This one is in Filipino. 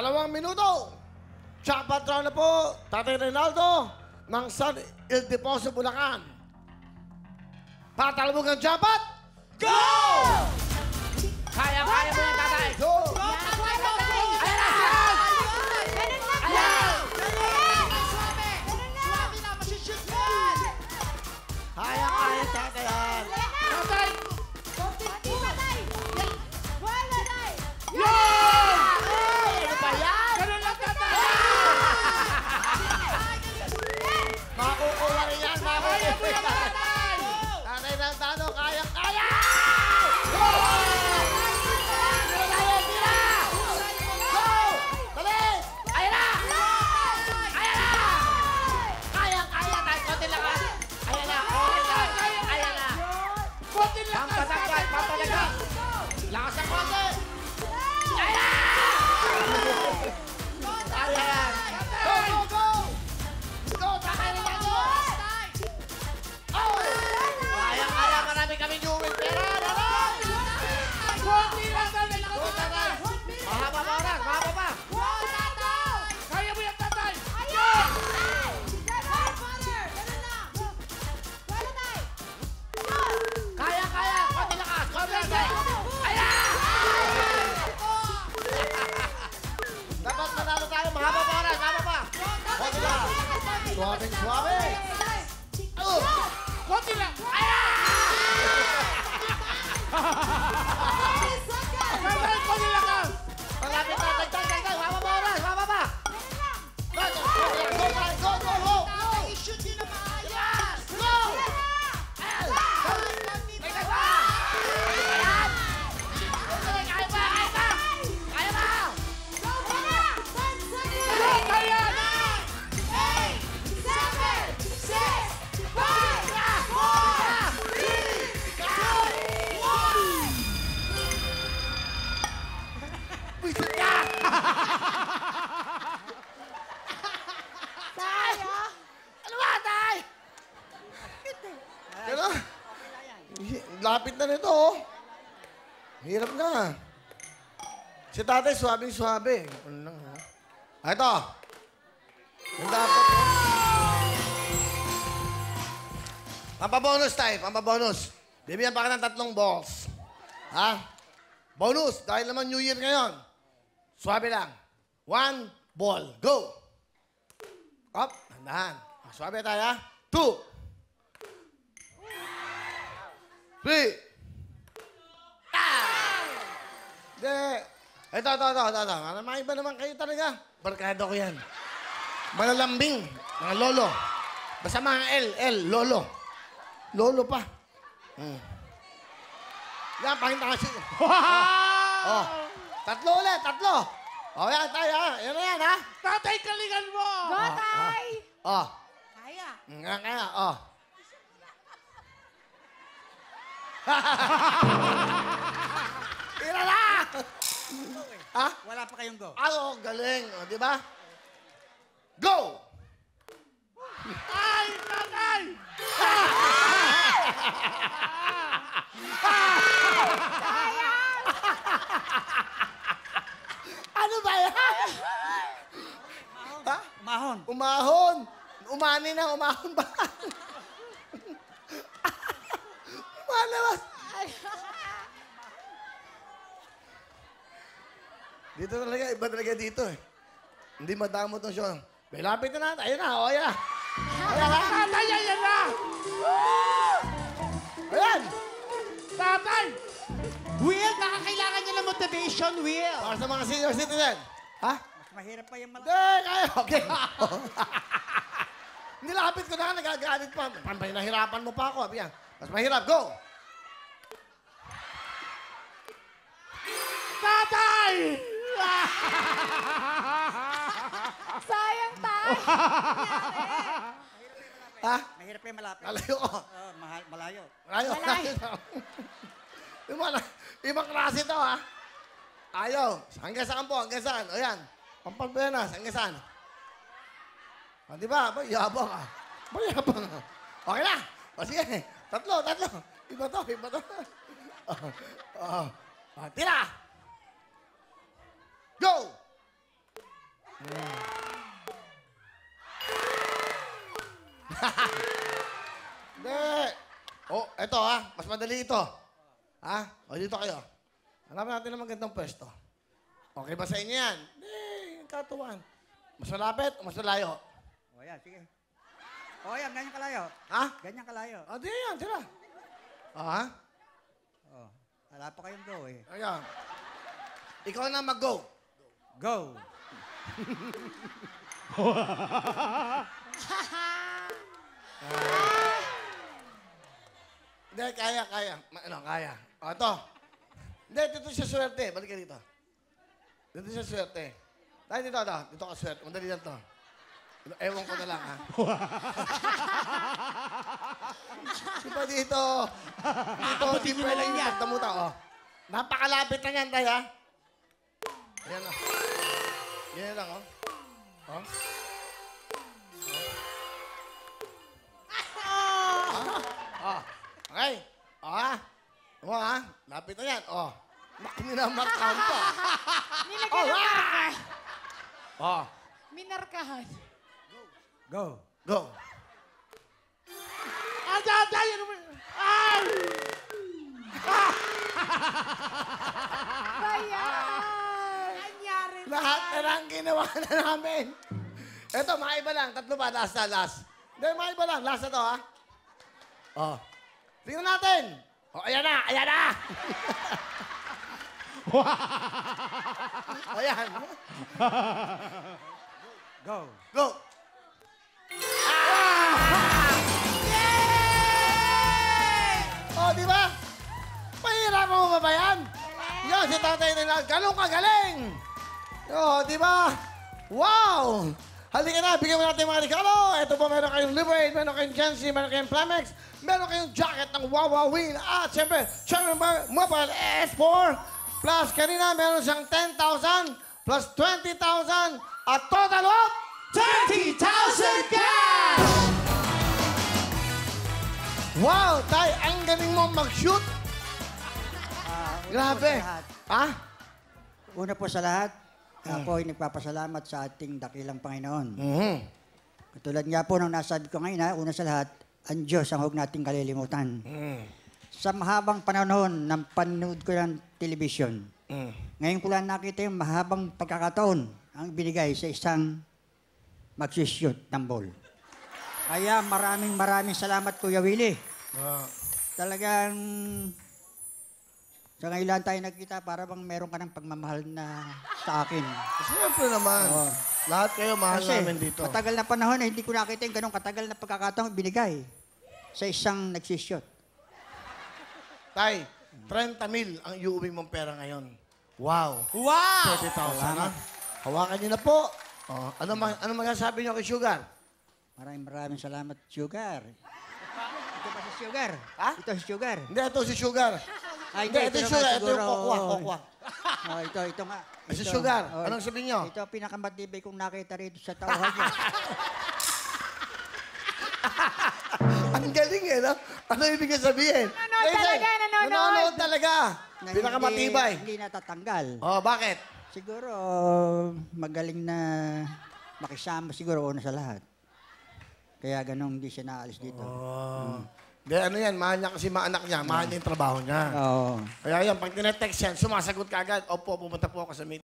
2 minuto. Jackpot round na po, Tatay Reynaldo ng San Ildefonso, Bulacan. Patalbog ang jackpot. Go! Kaya mo yan, Tatay. Go! Kaya, Tatay. Tatay! Ano ba yan? Ganun lang, Tatay! Makukuha rin yan, makukuha Kaya mo yan, yan. Tatay! Tatay ng Tano, kaya! Lakas ang konti! Kaya! Kaya yan! Go, go, go! Go, Tatay Reynaldo! Oh! Kaya, marami kaming huwing pera! Konti lang, Tatay! Go, Tatay! Mahaba pa oras, mahaba pa! Kaya mo yan, Tatay! Kaya! Konti lakas! Konti lakas! Dapat manalo tayo, mahaba pa oras, mahaba pa! Konti lakas! Suwabe! Konti lang! Tatay, konti lang ka! Malapit na, tagtag! Mahaba pa oras, mahaba pa! Go! I-shoot nyo na maayos! Yes! Go! Kaya! Ano? Lapit na nito, oh. Hirap na. Si Tatay, suwabing-suwabe. Ano lang, ha? Ito. Yung dapat, pampabonus tayo, pampabonus. Bibigyan pa ka ng 3 balls. Ha? Bonus, dahil naman New Year ngayon. Suwabe lang. 1 ball. Go! Up, handahan. Suwabe tayo, ha? 2. 3. Hindi. Ito. May iba naman kayo talaga. Barkado ko yan. Malalambing. Mga lolo. Basta mga L. Lolo. Lolo pa. Yan, pakita kasi. Oh. 3 ulit. Oh, yan, tayo, ha? Yan na yan, ha? Tatay, kalingan mo! Oh. Kaya. Kaya, oh. Tira na! Ha? Wala pa kayong go. Ano, galing. O, di ba? Go! Ay, Tatay! Ano ba yan? Ha? Umahon. Umahon. Umani na, umahon ba? Umalabas. Dito talaga, iba talaga dito eh. Hindi madamo itong show. May lapit na natin. Ayun na, o ayan. Ayan na. Tatay, yan na! Ayan. Tatay! Will, nakakailangan nyo ng motivation, Will. Para sa mga senior citizen. Ha? Mas mahirap pa yung Hindi, kaya. Okay. Nilapit ko na, nagagalit pa. Nahirapan mo pa ako. Ayan. Mas mahirap. Go! Tatay! Sayang tayo. Ha? Mahirap pa yung malapit. Malayo ko. Malayo. Malayo. Ibang klase to, ha? Ayaw. Hanggang saan po? Hanggang saan? O yan. Pampalbenas. Hanggang saan? O, di ba? Ba, yabang, ah. Ba, yabang, ah. Okay na. O, sige. Tatlo. Iba to. Tira! Go! Hindi. Oh, eto ha. Mas madali ito. Ha? O, dito kayo. Hanapin natin ng magandang pwesto. Okay ba sa inyo yan? Hindi, yung katuwan. Mas malapit o mas malayo? O yan, sige. O yan, ganyan kalayo. Ha? Ganyan kalayo. O, di yan, tira. O, ha? O, wala pa kayong go eh. Ayan. Ikaw na mag-go. Go! Hindi, kaya. Kaya. O, ito. Hindi, dito siya swerte. Balik ka dito. Dito siya swerte. Dahil dito. Dito ka swerte. Madali lang to. Ewan ko na lang, ha? Di ba dito? Dito, simple lang yan. Tamuta, oh. Napakalapit na yan, tayo, ha? Ayan, oh. Yan lang, oh. Oh. Oh. Okay. Oh, ha? O, ha? Lapit na yan, oh. Minamarkahan pa. Nilagyan ng marker. Oh. Minarkahan. Go! Go. Tatay! Ay! Bayan! Anyari Lahat na lang ginawa na namin. Eto, maiba lang. Tatlo ba? Last. Hindi, maiba lang. Last na to, ha? Oh. Tingnan natin. Oh, ayan na. Ayan. Go! Go. Oh, di ba? Mahirapan mo ba yan? Yan, si tatay nila. Ganun kagaling. Oh, di ba? Wow! Halika na, bigyan mo natin mga regalo. Ito po, meron kayong Liberate, meron kayong Jancy, meron kayong Plamex, meron kayong jacket ng Wawa Wheel. At siyempre, Charlie Mobile S4. Plus, kanina meron siyang 10,000 plus 20,000 at total of 20,000 cash! Wow, Tay, ang galing mo mag-shoot. Grabe. Una po sa lahat, ako ay nagpapasalamat sa ating dakilang Panginoon. Katulad nga po ng nasabi ko ngayon, una sa lahat, ang Diyos ang huwag nating kalilimutan. Sa mahabang panahon ng panonood ko ng television, ngayon ko lang nakita yung mahabang pagkakataon ang binigay sa isang magsishoot ng ball. Kaya maraming salamat, Kuya Willie. Talagang sa ngayon lang tayo nagkita para bang meron ka ng pagmamahal na sa akin. Siyempre naman. Lahat kayo mahal namin dito. Matagal na panahon na hindi ko nakita yung ganong katagal na pagkakataon binigay sa isang nagsishoot. Tay, 30,000 ang iuwi mong pera ngayon. Wow. Wow! 30,000, ha? Hawakan niyo na po. Oh, ano magsasabi niyo kay Sugar? Maraming salamat, Sugar. Ito ba si Sugar? Ha? Ito si Sugar. Hindi, ito si Sugar. Ay, Hindi, ito si Sugar. Ito yung kokwa. Oh, ito nga. Si Ito. Sugar, Oh, anong sabihin niyo? Ito ang pinakamatibay kong nakita rito sa tauhan niya. Ang galing eh, no? Ano ibig sabihin? Nanonood talaga. Na Pinakamatibay. Hindi natatanggal. Oh, bakit? Siguro, magaling na makisama siguro una sa lahat. Kaya ganun hindi siya naalis dito. Hindi, ano yan, mahal niya kasi mga anak niya, mahal niya yung trabaho niya. Oo. Kaya yan, pag tinetext yan, sumasagot ka agad, opo, pumunta po ako sa meeting.